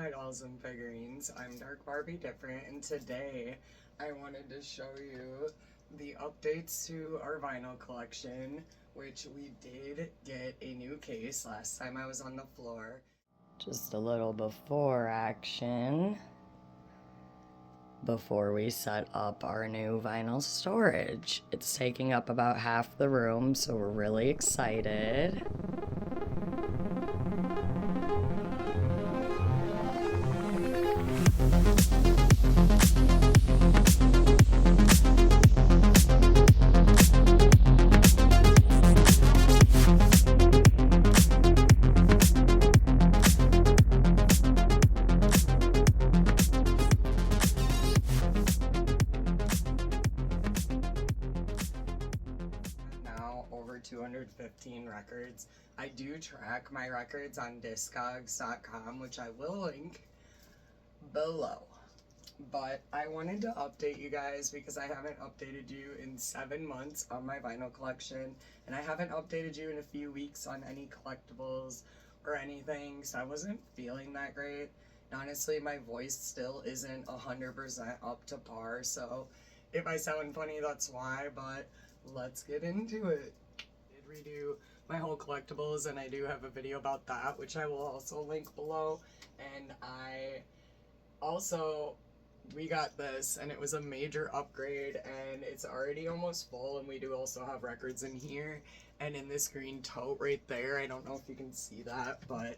my dolls and figurines. I'm DARKBARBiEDiFFERENT, and today I wanted to show you the updates to our vinyl collection, which we did get a new case last time I was on the floor. Just a little before action, before we set up our new vinyl storage. It's taking up about half the room, so we're really excited. Over 215 records. I do track my records on DISCOGS.com, which I will link below. But I wanted to update you guys because I haven't updated you in 7 months on my vinyl collection, and I haven't updated you in a few weeks on any collectibles or anything, so I wasn't feeling that great. And honestly, my voice still isn't 100% up to par, so if I sound funny, that's why, but let's get into it. I did redo my whole collectibles, and I do have a video about that, which I will also link below. And we got this, and it was a major upgrade, and it's already almost full, and we do also have records in here, and in this green tote right there. I don't know if you can see that, but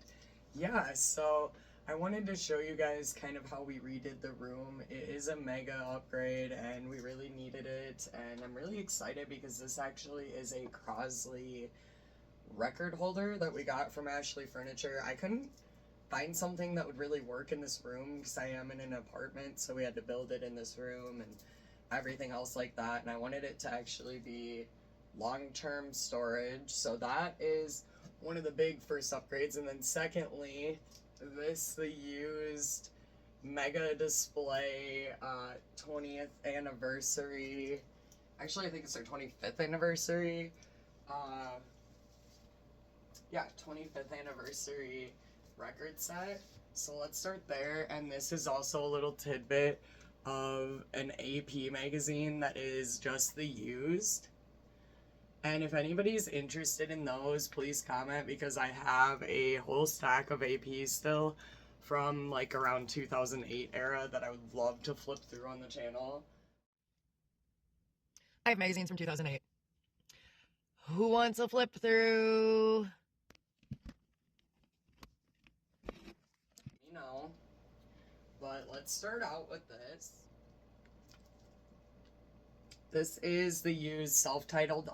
yeah, so I wanted to show you guys kind of how we redid the room. It is a mega upgrade, and we really needed it, and I'm really excited because this actually is a Crosley record holder that we got from Ashley Furniture. I couldn't find something that would really work in this room because I am in an apartment, so we had to build it in this room and everything else like that, and I wanted it to actually be long-term storage, so that is one of the big first upgrades. And then secondly, the used mega display 20th anniversary, actually I think it's their 25th anniversary, 25th anniversary record set. So let's start there. And this is also a little tidbit of an AP magazine that is just the used. And if anybody's interested in those, please comment, because I have a whole stack of APs still from like around 2008 era that I would love to flip through on the channel. I have magazines from 2008. Who wants a flip through? You know, but let's start out with this. This is the used self-titled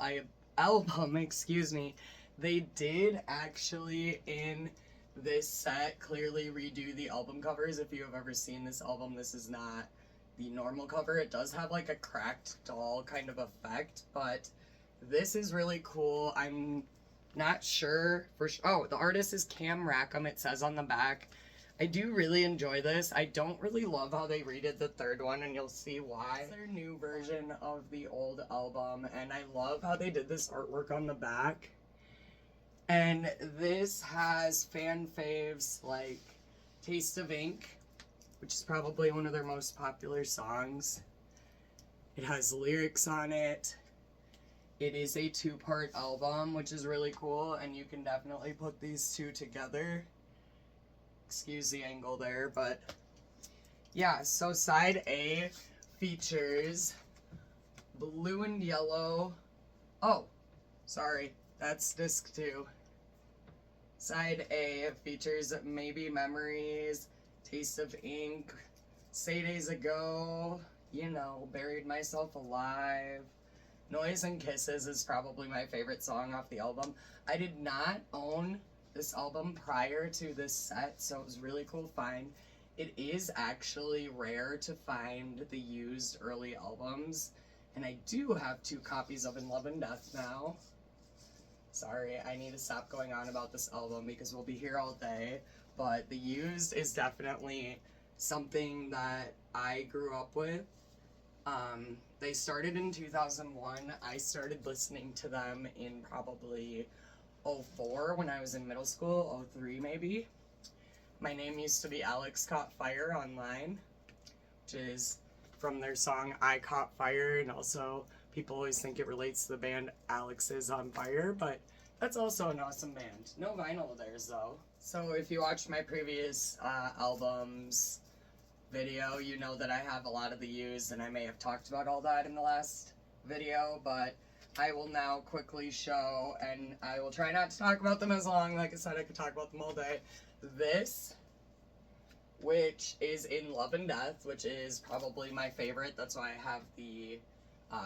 album, excuse me. They did actually in this set clearly redo the album covers. If you have ever seen this album, this is not the normal cover. It does have like a cracked doll kind of effect, but this is really cool. I'm not sure for oh, the artist is Cam Rackham, it says on the back. I do really enjoy this. I don't really love how they redid the third one, and you'll see why. It's their new version of the old album, and I love how they did this artwork on the back. And this has fan faves like Taste of Ink, which is probably one of their most popular songs. It has lyrics on it. It is a 2-part album, which is really cool, and you can definitely put these two together. Excuse the angle there, but yeah, so side A features blue and yellow. Oh, sorry, that's disc 2. Side A features Maybe Memories, Taste of Ink, Say Days Ago, you know, Buried Myself Alive. Noise and Kisses is probably my favorite song off the album. I did not own this album prior to this set, so it was really cool to find. It is actually rare to find the used early albums, and I do have 2 copies of In Love and Death now. Sorry, I need to stop going on about this album because we'll be here all day, but the used is definitely something that I grew up with. They started in 2001. I started listening to them in probably 04 when I was in middle school, 03 maybe. My name used to be Alex Caught Fire online, which is from their song I Caught Fire, and also people always think it relates to the band Alex is on Fire, but that's also an awesome band. No vinyl of theirs though. So if you watched my previous albums video, you know that I have a lot of the used, and I may have talked about all that in the last video, but I will now quickly show, and I will try not to talk about them as long. Like I said, I could talk about them all day. This, which is in Love and Death, which is probably my favorite. That's why I have the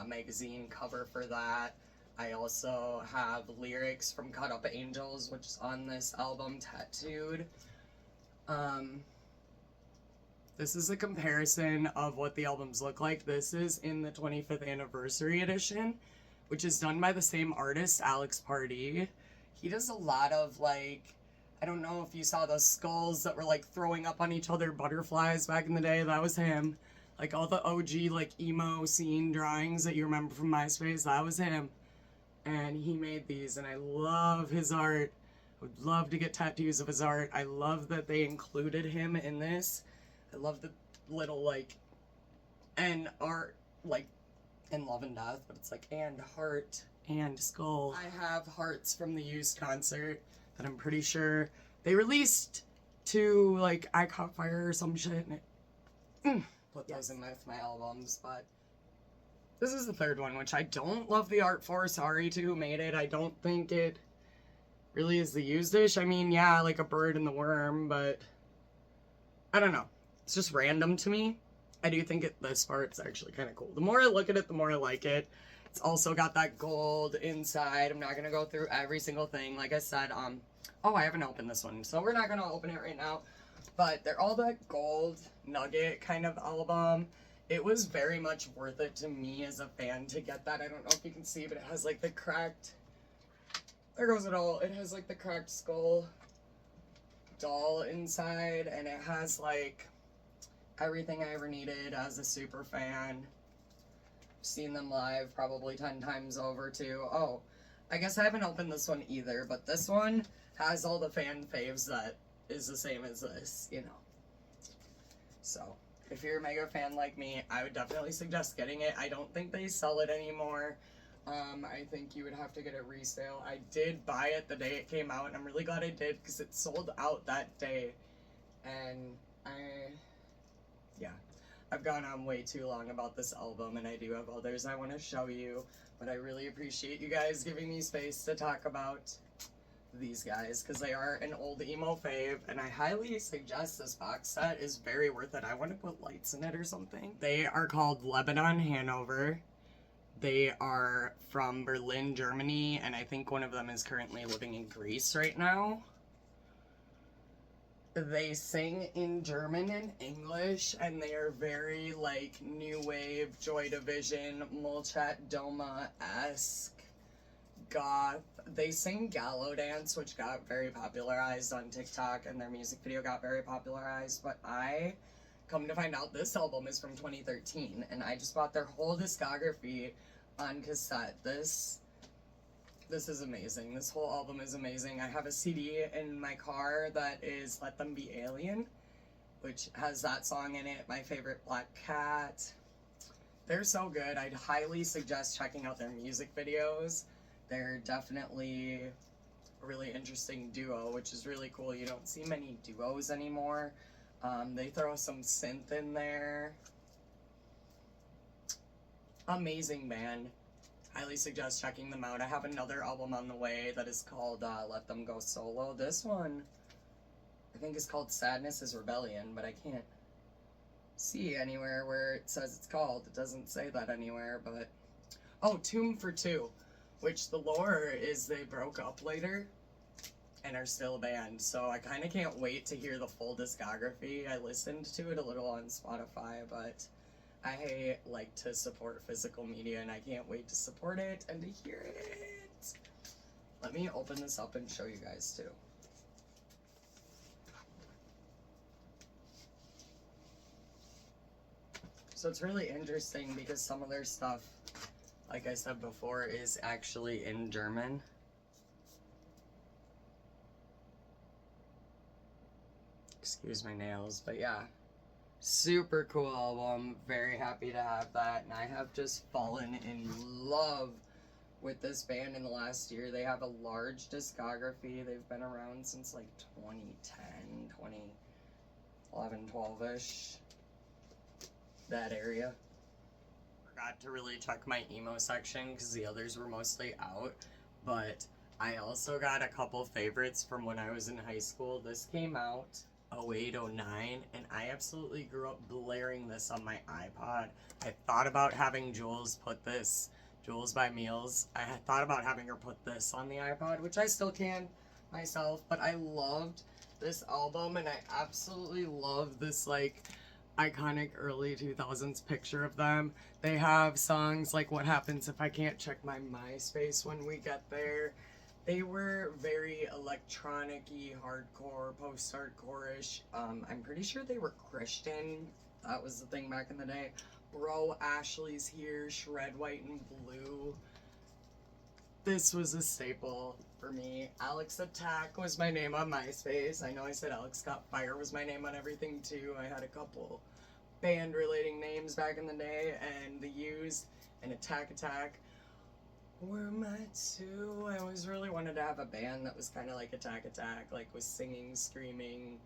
magazine cover for that. I also have lyrics from Cut Up Angels, which is on this album, tattooed. This is a comparison of what the albums look like. This is in the 25th anniversary edition, which is done by the same artist, Alex Pardee. He does a lot of, like, I don't know if you saw those skulls that were, like, throwing up on each other, butterflies back in the day. That was him. Like, all the OG, like, emo scene drawings that you remember from MySpace, that was him. And he made these, and I love his art. I would love to get tattoos of his art. I love that they included him in this. I love the little, like, and art, like, in Love and Death, but it's like, and heart, and skull. I have hearts from the used concert that I'm pretty sure they released to, like, I Caught Fire or some shit, and it, put those in with my albums, but this is the third one, which I don't love the art for. Sorry to who made it. I don't think it really is the used-ish. I mean, yeah, like a bird and the worm, but I don't know. It's just random to me. I do think this part's actually kind of cool. The more I look at it, the more I like it. It's also got that gold inside. I'm not going to go through every single thing. Like I said, oh, I haven't opened this one, so we're not going to open it right now. But they're all that gold nugget kind of album. It was very much worth it to me as a fan to get that. I don't know if you can see, but it has like the cracked, there goes it all. It has like the cracked skull doll inside, and it has like everything I ever needed as a super fan. Seen them live probably 10 times over too. Oh, I guess I haven't opened this one either, but this one has all the fan faves that is the same as this, you know. So, if you're a mega fan like me, I would definitely suggest getting it. I don't think they sell it anymore. I think you would have to get a resale. I did buy it the day it came out, and I'm really glad I did because it sold out that day. And yeah, I've gone on way too long about this album, and I do have others I want to show you, but I really appreciate you guys giving me space to talk about these guys, because they are an old emo fave, and I highly suggest this box set is very worth it. I want to put lights in it or something. They are called Lebanon Hanover. They are from Berlin, Germany, and I think one of them is currently living in Greece right now. They sing in German and English, and they are very, like, new wave, Joy Division, Molchat, Doma-esque, goth. They sing Gallo Dance, which got very popularized on TikTok, and their music video got very popularized, but I come to find out this album is from 2013, and I just bought their whole discography on cassette. This is amazing. This whole album is amazing. I have a CD in my car that is Let Them Be Alien, which has that song in it, my favorite Black Cat. They're so good. I'd highly suggest checking out their music videos. They're definitely a really interesting duo, which is really cool. You don't see many duos anymore. They throw some synth in there. Amazing band. Highly suggest checking them out. I have another album on the way that is called Let Them Go Solo. This one, I think, is called Sadness is Rebellion, but I can't see anywhere where it says it's called. It doesn't say that anywhere, but... Oh, Tomb for Two, which the lore is they broke up later and are still a band, so I kind of can't wait to hear the full discography. I listened to it a little on Spotify, but I like to support physical media, and I can't wait to support it and to hear it. Let me open this up and show you guys too. So it's really interesting because some of their stuff, like I said before, is actually in German. Excuse my nails, but yeah. Super cool album. Very happy to have that. And I have just fallen in love with this band in the last year. They have a large discography. They've been around since like 2010, 2011, 12-ish. That area. Forgot to really check my emo section because the others were mostly out. But I also got a couple favorites from when I was in high school. This came out 08, 09, and I absolutely grew up blaring this on my iPod. I thought about having Jules by Meals, I had thought about having her put this on the iPod, which I still can myself, but I loved this album, and I absolutely love this, like, iconic early 2000s picture of them. They have songs like What Happens If I Can't Check My MySpace When We Get There. They were very electronic-y, hardcore, post-hardcore-ish. I'm pretty sure they were Christian. That was the thing back in the day. Bro, Ashley's Here, Shred White and Blue. This was a staple for me. Alex Attack was my name on MySpace. I know I said Alex Got Fire was my name on everything too. I had a couple band-relating names back in the day, and The Used and Attack Attack were my two. I always really wanted to have a band that was kind of like Attack Attack, like with singing, screaming,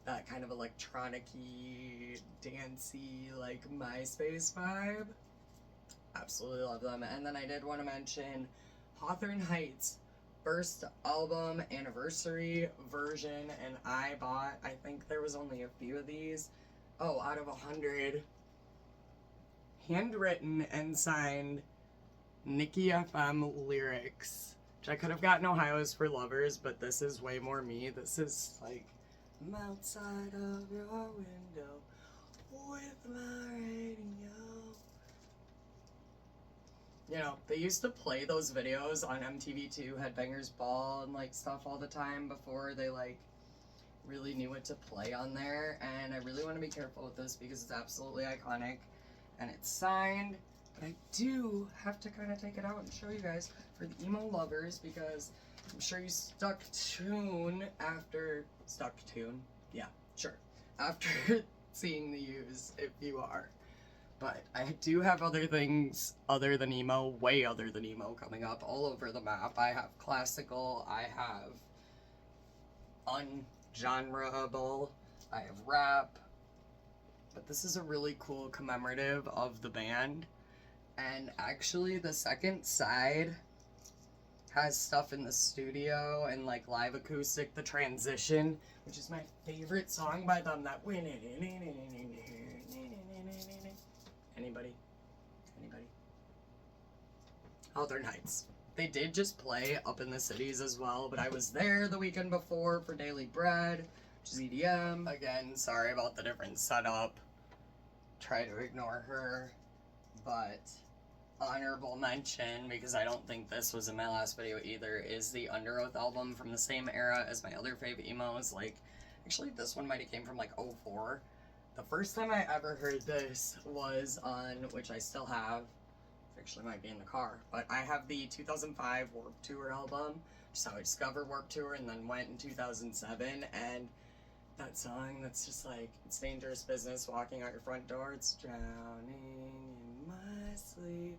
that kind of electronic-y, dancey, like MySpace vibe. Absolutely love them. And then I did want to mention Hawthorne Heights first album anniversary version, and I bought, I think there was only a few of these. Oh, out of 100. Handwritten and signed Nikki FM lyrics, which I could have gotten Ohio's for Lovers, but this is way more me. This is like, I'm outside of your window with my radio. You know, they used to play those videos on MTV2, Headbangers Ball and like stuff all the time before they like really knew what to play on there, and I really want to be careful with this because it's absolutely iconic and it's signed. But I do have to kind of take it out and show you guys for the emo lovers, because I'm sure you stuck tune after seeing the Used, if you are. But I do have other things other than emo, way other than emo, coming up all over the map. I have classical, I have ungenreable, I have rap. But this is a really cool commemorative of the band. And actually the second side has stuff in the studio and like live acoustic, The Transition, which is my favorite song by them. That Anybody? Hawthorne Heights. They did just play up in the cities as well, but I was there the weekend before for Daily Bread, which is EDM. Again, sorry about the different setup. Try to ignore her, but honorable mention, because I don't think this was in my last video either, is the Under Oath album from the same era as my other favorite emos. Like, actually this one might have came from like 04. The first time I ever heard this was on, which I still have, actually might be in the car, but I have the 2005 Warped Tour album, which is how I discovered Warped Tour, and then went in 2007, and that song that's just like, it's dangerous business walking out your front door, it's drowning in my sleep,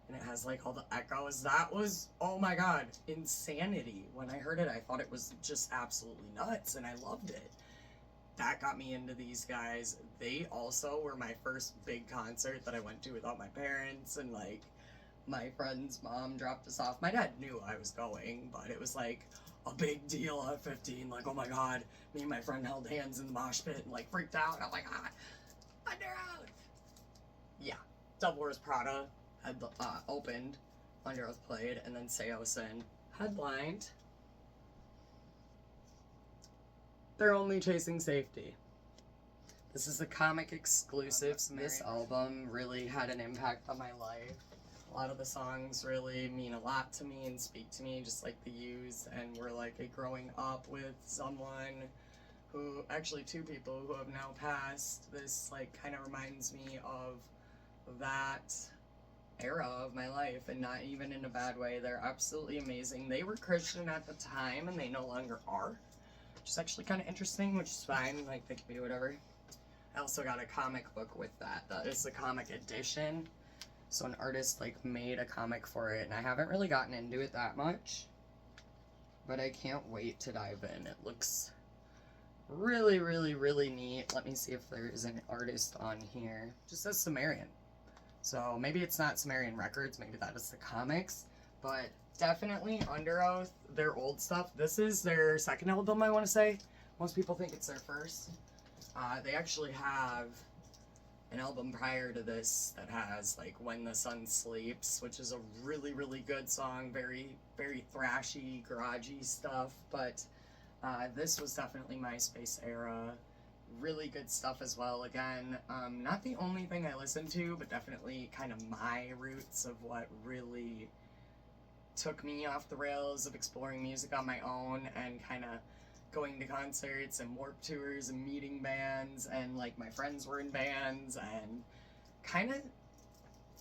and it has like all the echoes. That was, oh my god, insanity. When I heard it, I thought it was just absolutely nuts, and I loved it. That got me into these guys. They also were my first big concert that I went to without my parents, and like my friend's mom dropped us off. My dad knew I was going, but it was like a big deal at 15. Like, oh my god, me and my friend held hands in the mosh pit and like freaked out. I'm like, Under Oath. Yeah, Double Wars Prada had opened, Under Oath played, and then Seosin headlined. They're Only Chasing Safety. This is a comic exclusive. This album really had an impact on my life. A lot of the songs really mean a lot to me and speak to me, just like the Used, and we're like a growing up with someone who, actually two people who have now passed. This like kind of reminds me of that era of my life, and not even in a bad way. They're absolutely amazing. They were Christian at the time, and they no longer are. which is actually kind of interesting, which is fine, like, they can be whatever. I also got a comic book with that. That is the comic edition. So an artist, like, made a comic for it, and I haven't really gotten into it that much. But I can't wait to dive in. It looks really, really, really neat. Let me see if there is an artist on here. It just says Sumerian. So maybe it's not Sumerian Records, maybe that is the comics. But definitely Under Oath, their old stuff. This is their second album, I want to say. Most people think it's their first. They actually have an album prior to this that has, like, When the Sun Sleeps, which is a really, really good song. Very, very thrashy, garagey stuff. But this was definitely MySpace era. Really good stuff as well. Again, not the only thing I listened to, but definitely kind of my roots of what really took me off the rails of exploring music on my own and kind of going to concerts and Warped Tours and meeting bands, and, like, my friends were in bands, and kind of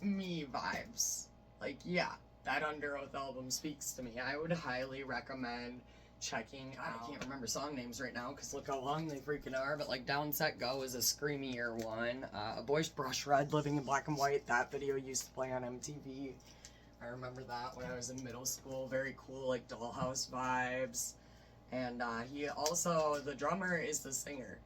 me vibes. Like, yeah, that Under Oath album speaks to me. I would highly recommend checking out. I can't remember song names right now because look how long they freaking are, but, like, Down Set Go is a screamier one. A Boy's Brush Red, Living in Black and White, that video used to play on MTV. I remember that when I was in middle school. Very cool, like, Dollhouse vibes. And he also, the drummer is the singer.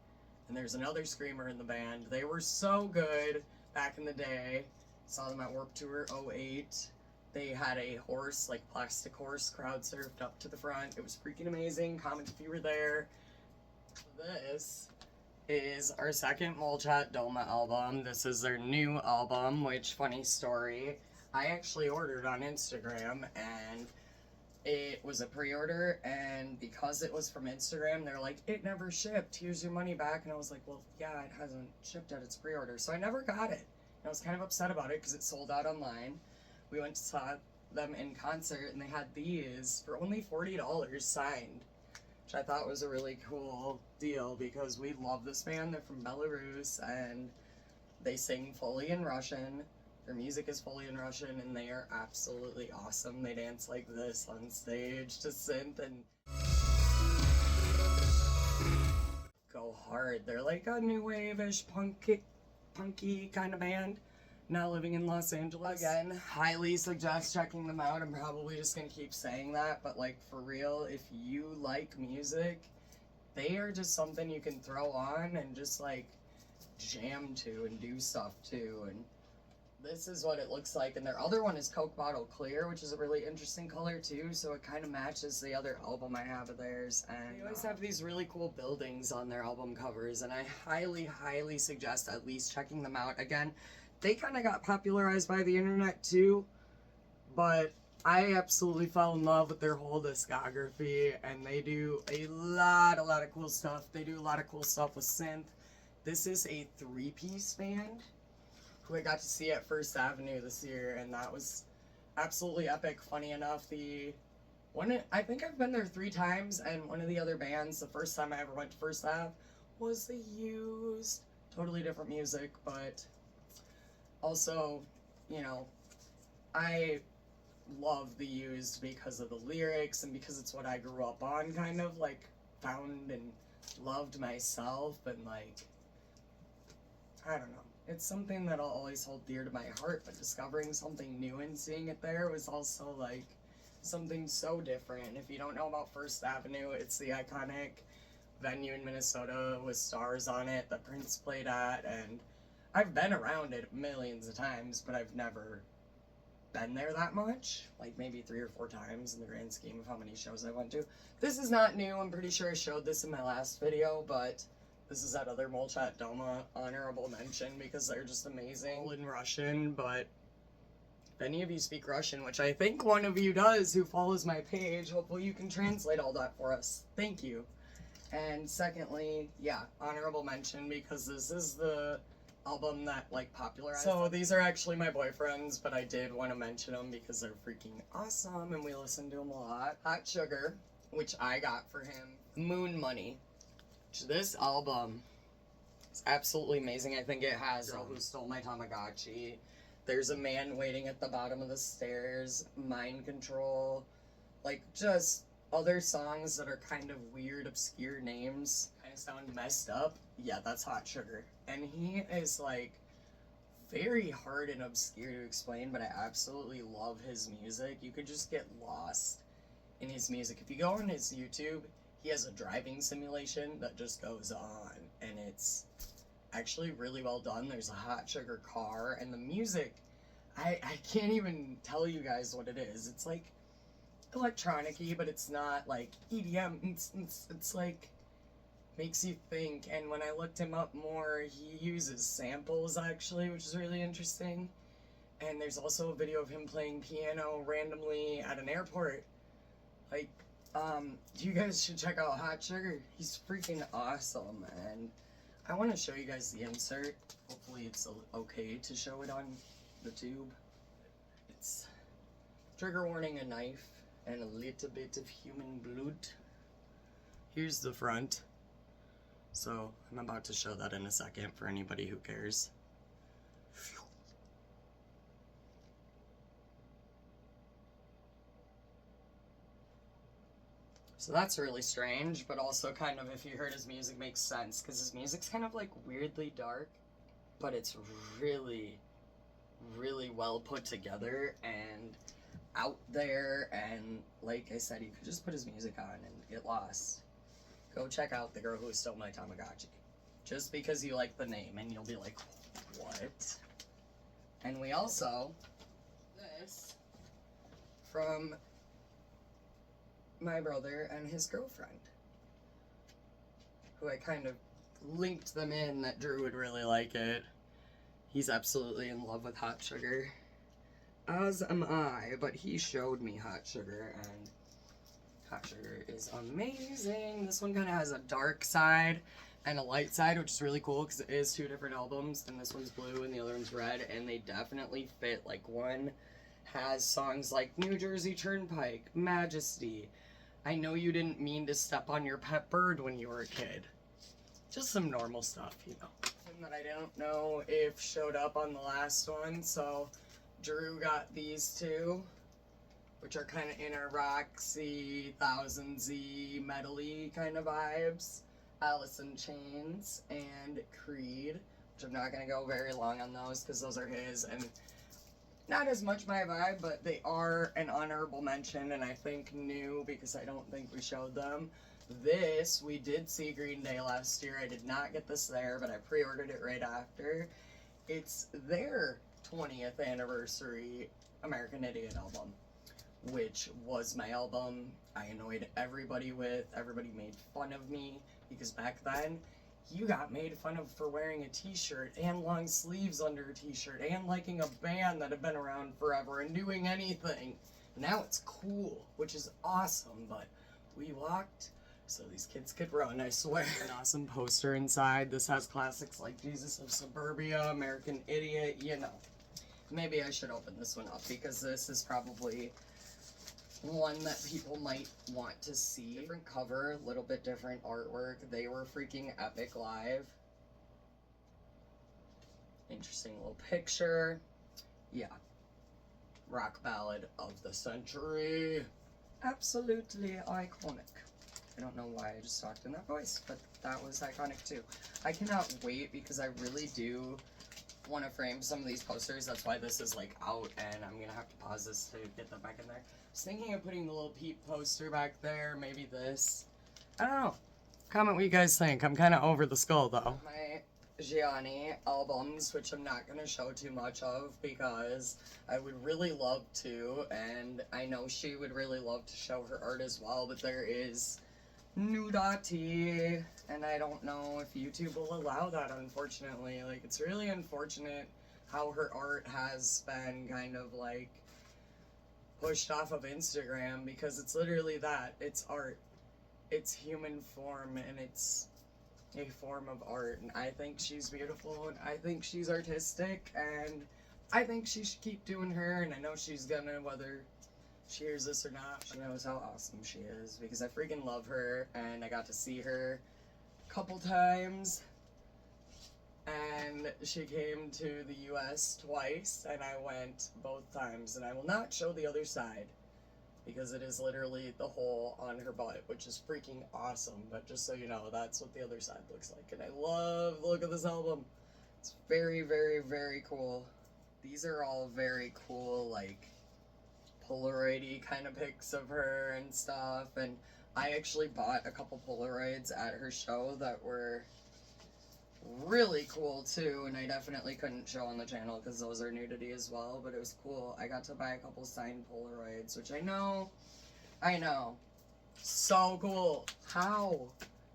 And there's another screamer in the band. They were so good back in the day. Saw them at Warped Tour 08. They had a horse, like plastic horse, crowd surfed up to the front. It was freaking amazing. Comment if you were there. This is our second Molchat Doma album. This is their new album, which, funny story, I actually ordered on Instagram, and it was a pre-order, and because it was from Instagram, they're like, it never shipped, here's your money back. And I was like, well, yeah, it hasn't shipped at its pre-order, so I never got it. And I was kind of upset about it because it sold out online. We went to saw them in concert, and they had these for only $40 signed, which I thought was a really cool deal because we love this band. They're from Belarus, and they sing fully in Russian. Their music is fully in Russian, and they are absolutely awesome. They dance like this on stage to synth and go hard. They're like a new wave-ish punky kind of band. Now living in Los Angeles. Again, highly suggest checking them out. I'm probably just gonna keep saying that, but, like, for real, if you like music, they are just something you can throw on and just, like, jam to and do stuff to. And this is what it looks like, and their other one is Coke Bottle Clear, which is a really interesting color too, so it kind of matches the other album I have of theirs. And they always have these really cool buildings on their album covers, and I highly, highly suggest at least checking them out. Again, they kind of got popularized by the internet too, but I absolutely fell in love with their whole discography, and they do a lot of cool stuff. They do a lot of cool stuff with synth. This is a three-piece band who I got to see at First Avenue this year, and that was absolutely epic. Funny enough, I think I've been there 3 times, and one of the other bands, the first time I ever went to First Ave, was The Used. Totally different music, but also, you know, I love The Used because of the lyrics and because it's what I grew up on, kind of, like, found and loved myself, and, like, I don't know. It's something that I'll always hold dear to my heart, but discovering something new and seeing it there was also, like, something so different. If you don't know about First Avenue, it's the iconic venue in Minnesota with stars on it that Prince played at, and I've been around it millions of times, but I've never been there that much. Like, maybe 3 or 4 times in the grand scheme of how many shows I went to. This is not new. I'm pretty sure I showed this in my last video, but this is that other Molchat Doma honorable mention because they're just amazing. All in Russian, but if any of you speak Russian, which I think one of you does who follows my page, hopefully you can translate all that for us. Thank you. And secondly, yeah, honorable mention because this is the album that, like, popularized. So these are actually my boyfriends, but I did want to mention them because they're freaking awesome and we listen to them a lot. Hot Sugar, which I got for him. Moon Money. This album is absolutely amazing. I think it has Girl Who Stole My Tamagotchi, There's a Man Waiting at the Bottom of the Stairs, Mind Control, like, just other songs that are kind of weird, obscure names, kind of sound messed up, yeah, that's Hot Sugar. And he is like very hard and obscure to explain, but I absolutely love his music. You could just get lost in his music. If you go on his YouTube, he has a driving simulation that just goes on, and it's actually really well done. There's a Hot Sugar car, and the music, I can't even tell you guys what it is. It's like electronic-y, but it's not like EDM. It's like makes you think. And when I looked him up more, he uses samples actually, which is really interesting. And there's also a video of him playing piano randomly at an airport. Like, you guys should check out Hot Sugar. He's freaking awesome. And I want to show you guys the insert. Hopefully it's okay to show it on the tube. It's trigger warning, a knife, and a little bit of human blood. Here's the front. So I'm about to show that in a second for anybody who cares. So that's really strange, but also kind of, if you heard his music, makes sense, because his music's kind of like weirdly dark, but it's really, really well put together and out there, and like I said, you could just put his music on and get lost. Go check out The Girl Who Stole My Tamagotchi. Just because you like the name, and you'll be like, what? And we also, this, from my brother and his girlfriend, who I kind of linked them in that Drew would really like it. He's absolutely in love with Hot Sugar, as am I, but he showed me Hot Sugar, and Hot Sugar is amazing. This one kind of has a dark side and a light side, which is really cool because it is two different albums, and this one's blue and the other one's red, and they definitely fit. Like, one has songs like New Jersey Turnpike, Majesty, I Know You Didn't Mean to Step on Your Pet Bird When You Were a Kid. Just some normal stuff, you know. And that I don't know if showed up on the last one, so Drew got these two, which are kind of inner Roxy, Thousand Z, metal-y kind of vibes. Alice in Chains and Creed, which I'm not going to go very long on those because those are his, and not as much my vibe, but they are an honorable mention, and I think new because I don't think we showed them. This, we did see Green Day last year. I did not get this there, but I pre-ordered it right after. It's their 20th anniversary American Idiot album, which was my album I annoyed everybody with. Everybody made fun of me because back then you got made fun of for wearing a t-shirt and long sleeves under a t-shirt and liking a band that had been around forever and doing anything. Now it's cool, which is awesome, but we walked so these kids could run, I swear. An awesome poster inside. This has classics like Jesus of Suburbia, American Idiot, you know. Maybe I should open this one up because this is probably one that people might want to see. Different cover, a little bit different artwork. They were freaking epic live. Interesting little picture. Yeah. Rock ballad of the century. Absolutely iconic. I don't know why I just talked in that voice, but that was iconic too. I cannot wait because I really do want to frame some of these posters. That's why this is like out, and I'm gonna have to pause this to get them back in there. I was thinking of putting the little Peep poster back there, maybe this. I don't know. Comment what you guys think. I'm kind of over the skull though. My Gianni albums, which I'm not gonna show too much of because I would really love to, and I know she would really love to show her art as well, but there is nudity, and I don't know if YouTube will allow that, unfortunately. Like, it's really unfortunate how her art has been kind of like pushed off of Instagram, because it's literally that. It's art. It's human form, and it's a form of art, and I think she's beautiful, and I think she's artistic, and I think she should keep doing her, and I know she's gonna, whether she hears this or not. She knows how awesome she is, because I freaking love her, and I got to see her a couple times, and she came to the US twice, and I went both times, and I will not show the other side because it is literally the hole on her butt, which is freaking awesome. But just so you know, that's what the other side looks like. And I love the look of this album. It's very, very, very cool. These are all very cool, like, Polaroid-y kind of pics of her and stuff. And I actually bought a couple Polaroids at her show that were really cool too, and I definitely couldn't show on the channel because those are nudity as well, but it was cool. I got to buy a couple signed Polaroids, which I know, so cool. How?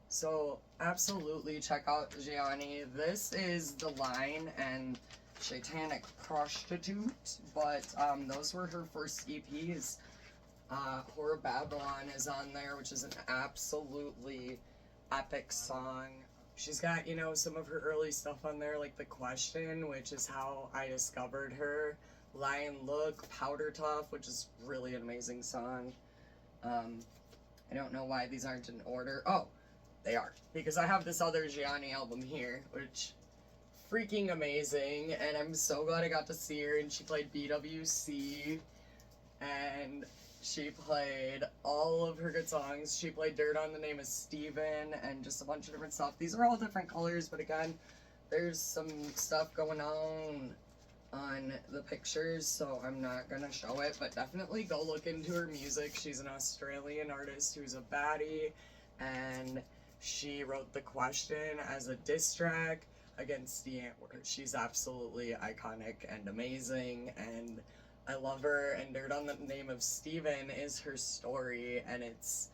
So absolutely check out Gianni. This is The Line and Satanic Prostitute, but those were her first EPs. Horror Babylon is on there, which is an absolutely epic song. She's got, you know, some of her early stuff on there, like The Question, which is how I discovered her. Lion Look, Powder Tough, which is really an amazing song. I don't know why these aren't in order. Oh, they are. Because I have this other Gianni album here, which freaking amazing. And I'm so glad I got to see her. And she played BWC. And she played all of her good songs. She played Dirt on the Name of Steven and just a bunch of different stuff. These are all different colors, but again, there's some stuff going on the pictures, so I'm not gonna show it, but definitely go look into her music. She's an Australian artist who's a baddie, and she wrote The Question as a diss track against the Antwoord. She's absolutely iconic and amazing, and I love her. And Dirt on the Name of Steven is her story, and it's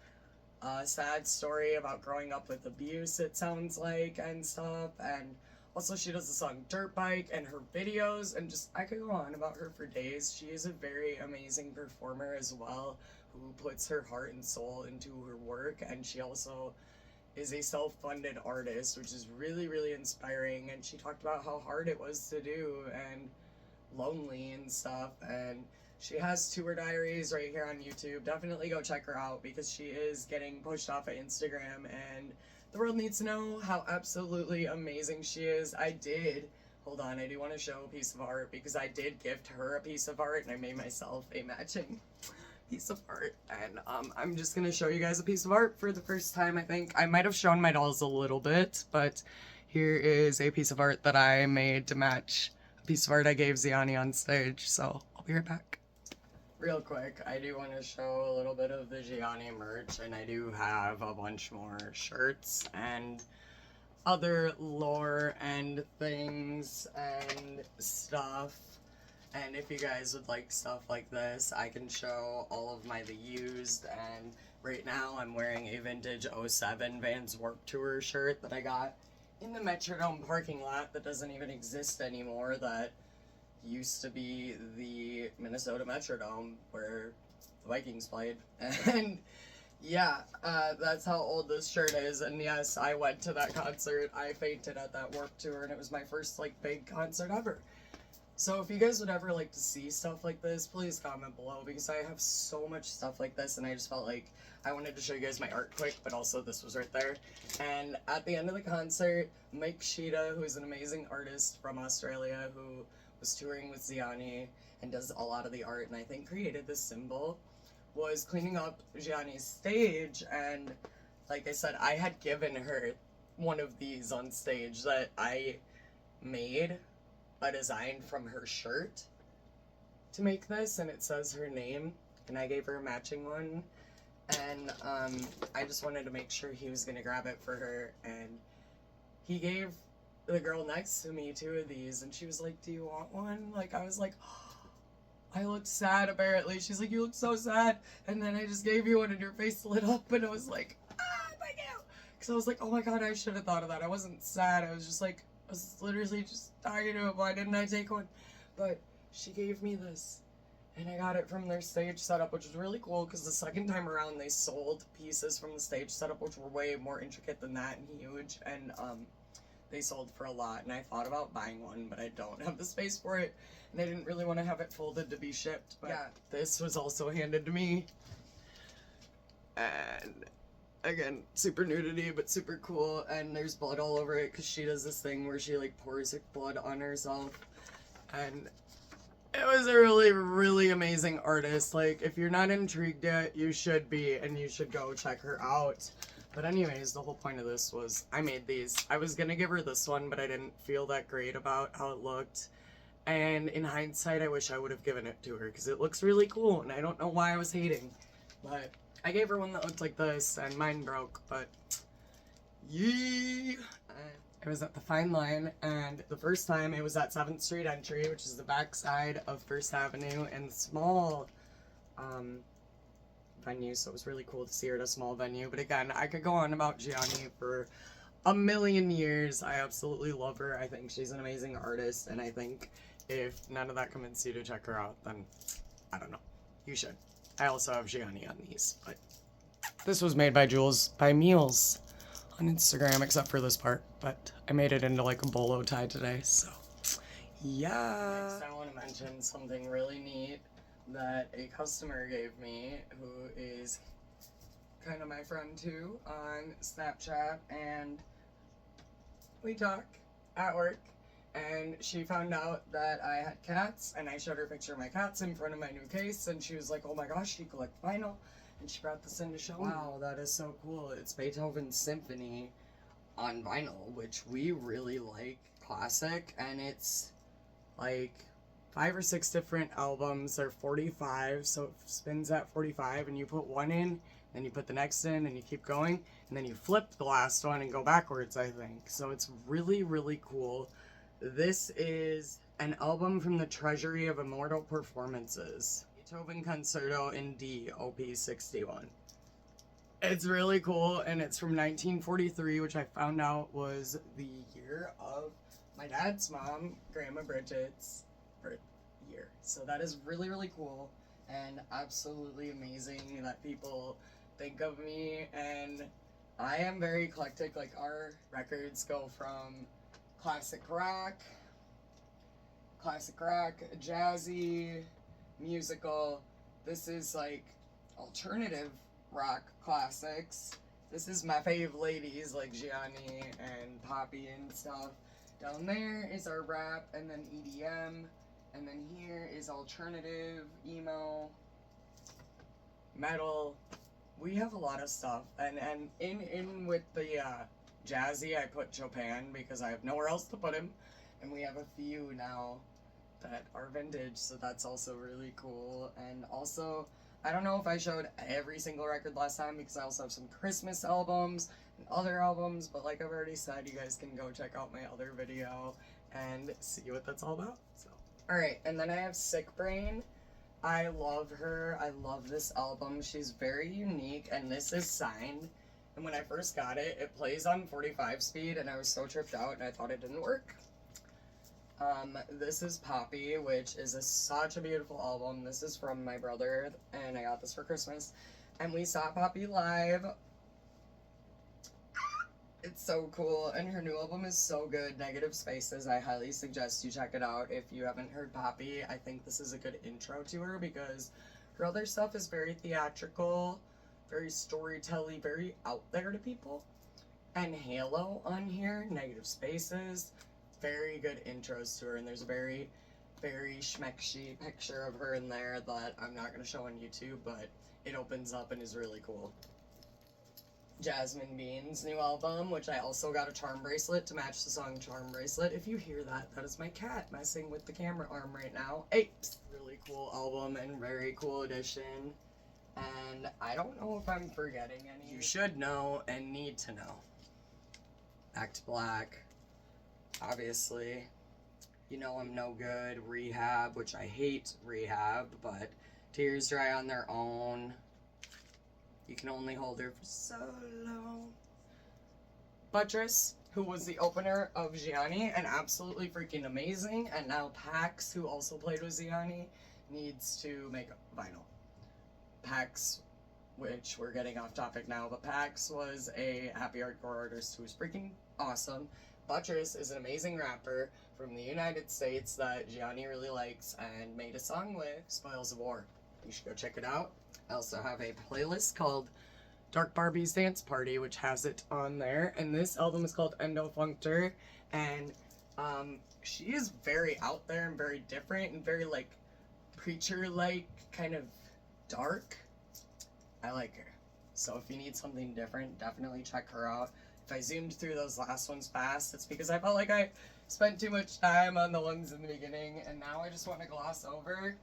a sad story about growing up with abuse, it sounds like, and stuff. And also she does the song Dirt Bike and her videos, and just, I could go on about her for days. She is a very amazing performer as well, who puts her heart and soul into her work, and she also is a self-funded artist, which is really, really inspiring. And she talked about how hard it was to do and lonely and stuff, and she has tour diaries right here on YouTube. Definitely go check her out because she is getting pushed off of Instagram, and the world needs to know how absolutely amazing she is. I do want to show a piece of art because I did gift her a piece of art, and I made myself a matching piece of art. And I'm just gonna show you guys a piece of art for the first time. I think I might have shown my dolls a little bit, but here is a piece of art that I made to match a piece of art I gave Gianni on stage. So I'll be right back. Real quick, I do want to show a little bit of the Gianni merch, and I do have a bunch more shirts and other lore and things and stuff. And if you guys would like stuff like this, I can show all of the used. And right now I'm wearing a vintage 07 Vans Warped Tour shirt that I got in the Metrodome parking lot that doesn't even exist anymore, that used to be the Minnesota Metrodome where the Vikings played. And yeah, that's how old this shirt is. And yes, I went to that concert. I fainted at that Warped Tour, and it was my first like big concert ever. So if you guys would ever like to see stuff like this, please comment below, because I have so much stuff like this, and I just felt like I wanted to show you guys my art quick, but also this was right there. And at the end of the concert, Mike Sheeta, who is an amazing artist from Australia who was touring with Gianni and does a lot of the art, and I think created this symbol, was cleaning up Gianni's stage. And like I said, I had given her one of these on stage that I made a design from her shirt to make this, and it says her name, and I gave her a matching one. And I just wanted to make sure he was gonna grab it for her, and he gave the girl next to me 2 of these, and she was like, do you want one? Like, I was like, I looked sad apparently. She's like, you look so sad. And then I just gave you one and your face lit up, and I was like, thank you. Because I was like, oh my god, I should have thought of that. I wasn't sad, I was just like, I was literally just talking to it. Why didn't I take one? But she gave me this, and I got it from their stage setup, which was really cool, because the second time around they sold pieces from the stage setup which were way more intricate than that and huge, and they sold for a lot. And I thought about buying one, but I don't have the space for it, and I didn't really want to have it folded to be shipped. But yeah, this was also handed to me, and again, super nudity, but super cool. And there's blood all over it because she does this thing where she like pours blood on herself. And It was a really, really amazing artist. Like, if you're not intrigued yet, you should be, and you should go check her out. But anyways, the whole point of this was I made these. I was gonna give her this one, but I didn't feel that great about how it looked. And in hindsight, I wish I would have given it to her because it looks really cool, and I don't know why I was hating. But I gave her one that looked like this, and mine broke, but yee! I was at the Fine Line, and the first time it was at 7th Street Entry, which is the back side of First Avenue, and small venue, so it was really cool to see her at a small venue. But again, I could go on about Gianni for a million years. I absolutely love her. I think she's an amazing artist, and I think if none of that convinced you to check her out, then I don't know. You should. I also have Gianni on these, but this was made by Jules by Meals on Instagram, except for this part, but I made it into like a bolo tie today, so yeah. Next, I want to mention something really neat that a customer gave me, who is kind of my friend too, on Snapchat, and we talk at work, and she found out that I had cats, and I showed her a picture of my cats in front of my new case, and she was like, oh my gosh, you collect vinyl, and she brought this in to show me. Wow, that is so cool. It's Beethoven's Symphony on vinyl, which we really like, classic, and it's like 5 or 6 different albums. They're 45, so it spins at 45, and you put one in, then you put the next in, and you keep going, and then you flip the last one and go backwards, I think. So it's really, really cool. This is an album from the Treasury of Immortal Performances. Beethoven Concerto in D, OP 61. It's really cool, and it's from 1943, which I found out was the year of my dad's mom, Grandma Bridget's birth year. So that is really, really cool, and absolutely amazing that people think of me, and I am very eclectic. Like, our records go from classic rock, jazzy, musical. This is like alternative rock classics. This is my fave ladies like Gianni and Poppy and stuff. Down there is our rap, and then EDM, and then here is alternative, emo, metal. We have a lot of stuff, and in with the jazzy, I put Chopin because I have nowhere else to put him, and we have a few now that are vintage, so that's also really cool. And also, I don't know if I showed every single record last time because I also have some Christmas albums and other albums, but like I've already said, you guys can go check out my other video and see what that's all about. So, alright, and then I have Sick Brain. I love her. I love this album. She's very unique, and this is signed. And when I first got it, it plays on 45 speed, and I was so tripped out, and I thought it didn't work. This is Poppy, which is such a beautiful album. This is from my brother, and I got this for Christmas. And we saw Poppy live. It's so cool, and her new album is so good, Negative Spaces. I highly suggest you check it out if you haven't heard Poppy. I think this is a good intro to her because her other stuff is very theatrical, very storytelling, very out there to people. And Halo on here, Negative Spaces, very good intros to her, and there's a very, very schmecksy picture of her in there that I'm not going to show on YouTube, but it opens up and is really cool. Jasmine Bean's new album, which I also got a charm bracelet to match the song Charm Bracelet. If you hear that, that is my cat messing with the camera arm right now. Apes! Really cool album and very cool edition. And I don't know if I'm forgetting any. You should know and need to know. Back to Black. Obviously. You know I'm no good. Rehab, which I hate Rehab, but Tears Dry on Their Own. You Can Only Hold Her for So Long. Buttress, who was the opener of Gianni and absolutely freaking amazing, and now Pax, who also played with Gianni, needs to make vinyl. Pax, which we're getting off topic now, but Pax was a happy hardcore artist who was freaking awesome. Buttress is an amazing rapper from the United States that Gianni really likes and made a song with, Spoils of War. You should go check it out. I also have a playlist called Dark Barbie's Dance Party, which has it on there, and this album is called Endo Functor, and she is very out there and very different and very like creature-like, kind of dark. I like her. So if you need something different, definitely check her out. If I zoomed through those last ones fast, it's because I felt like I spent too much time on the ones in the beginning, and now I just want to gloss over.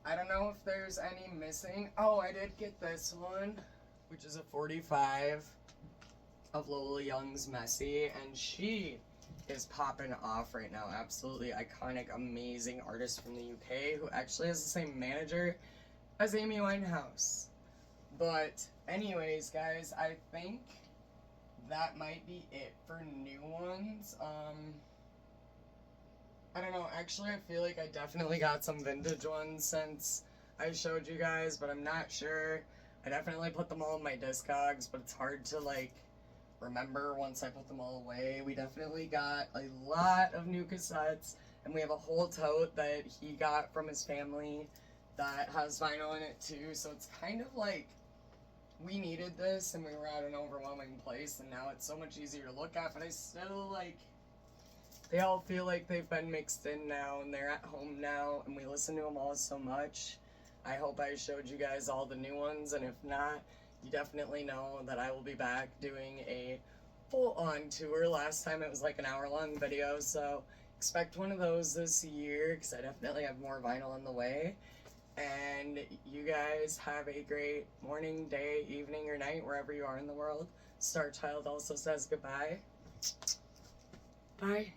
I don't know if there's any missing. Oh, I did get this one, which is a 45 of Lola Young's Messy, and she is popping off right now. Absolutely iconic, amazing artist from the UK who actually has the same manager as Amy Winehouse. But anyways, guys, I think that might be it for new ones. I don't know, actually I feel like I definitely got some vintage ones since I showed you guys, but I'm not sure. I definitely put them all in my DISCOGS, but it's hard to like remember once I put them all away. We definitely got a lot of new cassettes, and we have a whole tote that he got from his family that has vinyl in it too, so it's kind of like we needed this and we were at an overwhelming place, and now it's so much easier to look at, but I still like, they all feel like they've been mixed in now and they're at home now, and we listen to them all so much. I hope I showed you guys all the new ones, and if not, you definitely know that I will be back doing a full-on tour. Last time it was like an hour-long video, so expect one of those this year, because I definitely have more vinyl on the way. And you guys have a great morning, day, evening, or night, wherever you are in the world. Star Child also says goodbye. Bye.